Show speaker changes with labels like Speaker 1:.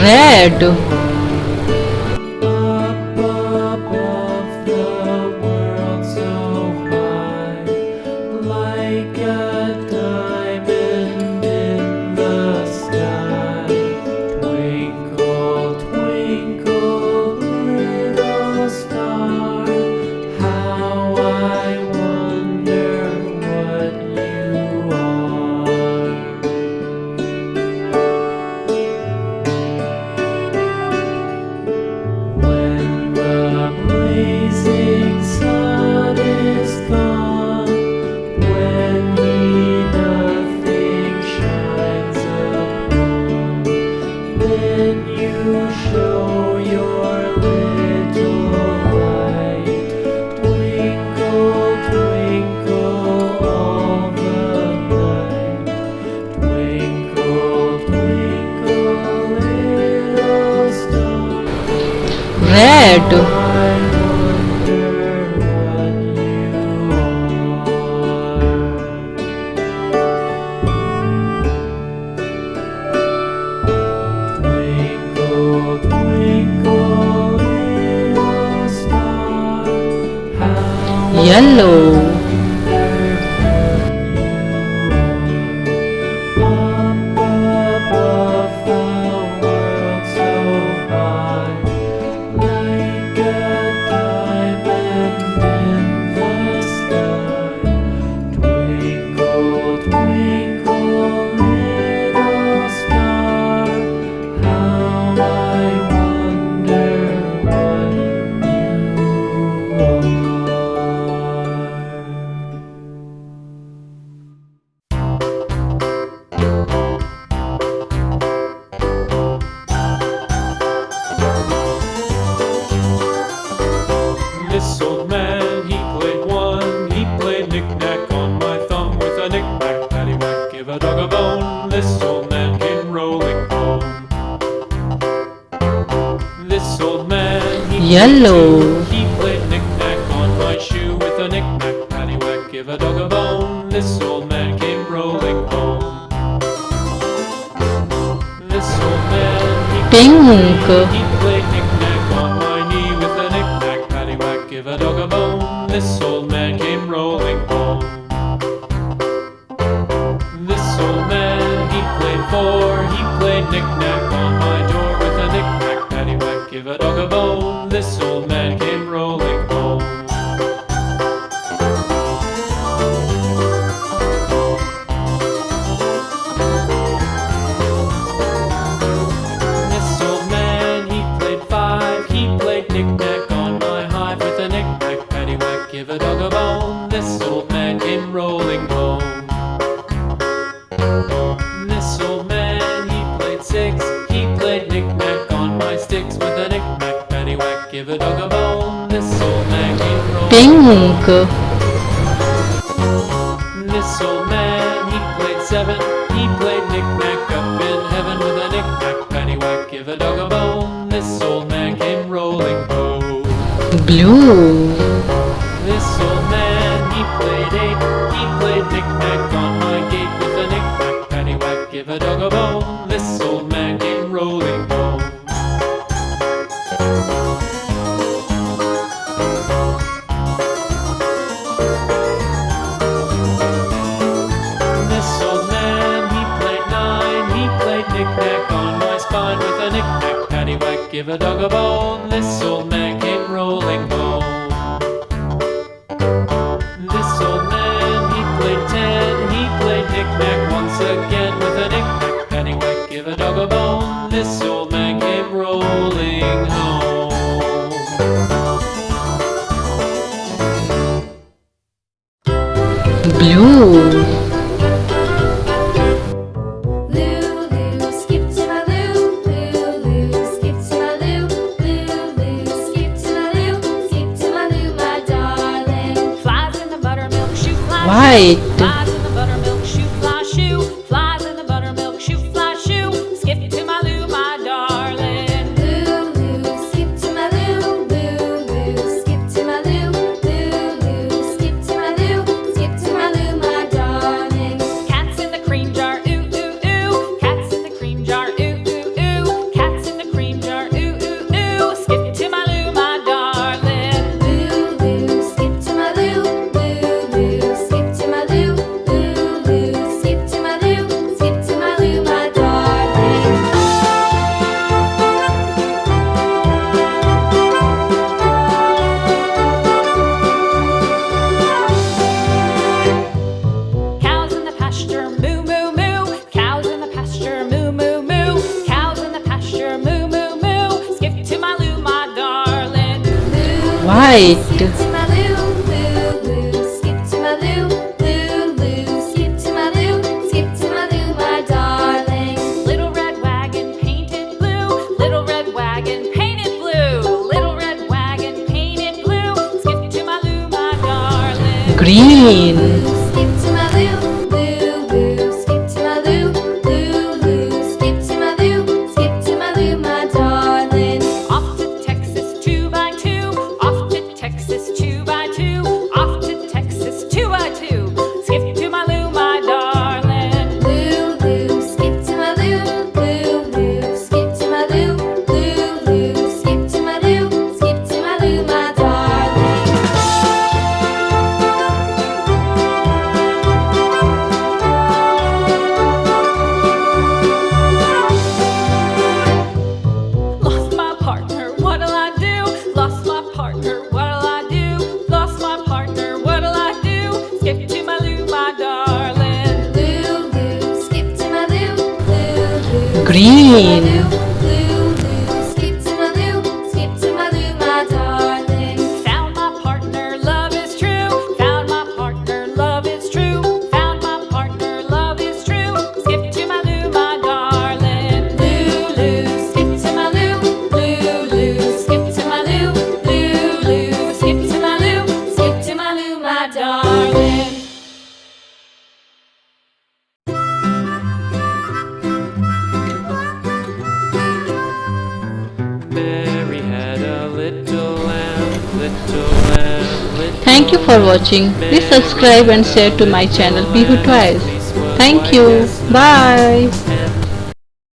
Speaker 1: Red. Red. Yellow.
Speaker 2: This old man, he played one. He played knick-knack on my thumb with a knick-knack, paddywhack, give a dog a bone. This old man came rolling home. This old man, he
Speaker 1: Yellow.
Speaker 2: he played knick-knack on my shoe with a knick-knack, paddywhack, give a dog a bone. This old man came rolling home. This old man,
Speaker 1: Pink.
Speaker 2: he played knick-knack on my knee with a knick-knack, paddywhack, give a dog a bone. This old man came rolling home. This old man, he played four. He played knick-knack on my door with a knick-knack, paddywhack, give a dog a bone. This old man came rolling home. This old man, he played five. He played knick-knack on my hive with a knick-knack, paddywhack, give a dog a bone. This old man came rolling home. This old man, he played six. He played knick-knack on my sticks with a knick-knack, paddywhack, give a dog a bone. This old man came rolling
Speaker 1: Pink.
Speaker 2: This old man, he played seven. He played knick-knack up in heaven with a knick-knack, paddywhack, give a dog a bone. This old man came rolling home.
Speaker 1: Blue.
Speaker 2: This old man, he played eight. He played knick-knack on my gate with a knick-knack, paddywhack, give a dog a bone. This old man came rolling home. This old man, he played nine. He played knick-knack on my spine with a knick-knack, paddywhack, give a dog a bone. This old man came rolling home. This old man, he played ten. He played knick-knack once again with a knick-knack, paddywhack, give a dog a bone. This old man came rolling home.
Speaker 1: Blue.
Speaker 3: Lulu, skip to my loo, Lulu, skip to my loo, Lulu, skip to my loo, skip to my loo, my darling. Flies in the buttermilk shoe, fly
Speaker 1: White.
Speaker 3: shoe. Flies in the buttermilk shoe, fly shoe. Flies in the buttermilk shoe, fly shoe. Skip to my loo, my darling. Lulu, skip to my loo, Lulu, skip to my loo, Lulu, skip to my loo, skip to my loo, my darling. Cats in the cream jar, ooh ooh ooh. Cats in the cream jar, ooh ooh ooh. Cats in
Speaker 1: kite.
Speaker 3: Skip to my Lou, Lou, Lou. Skip to my Lou, Lou, Lou. Skip to my Lou, skip to my Lou, my darling. Little red wagon painted blue. Little red wagon painted blue. Little red wagon painted blue. Skip to my Lou, my darling.
Speaker 1: Green.
Speaker 3: Skip to my Lou, Lou, Lou. Skip to my Lou, Lou, Lou. Skip to my Lou, skip to my Lou, my darling. Off to Texas 2x2. Off to Texas 2x2. Off to Texas 2x2. Skip to my Lou, my darling. Lou, Lou. Skip to my Lou, Lou, Lou. Skip to my Lou, Lou, Lou. Skip to my Lou, skip to my Lou, my darling. Lost my partner, what'll I do? Lost my partner, what'll I do? Lost my partner, what'll I do? Skip to my Lou, my darling. Lou, Lou, skip to my Lou, Lou, Lou.
Speaker 1: Green.
Speaker 3: Lou, Lou, Lou, skip to my Lou, skip to my Lou, my darling. Found my partner, love is true. Found my partner, love is true. Found my partner, love is true. Skip to my Lou, my darling. Lou, Lou, skip to my Lou, Lou, Lou. Skip to my Lou, Lou, Lou. Skip to my Lou, skip to my Lou, my darling.
Speaker 2: Mary had a little lamb, little lamb, little
Speaker 1: Thank you for watching. Please subscribe and share to my channel Bihu Toys. Thank you. Bye.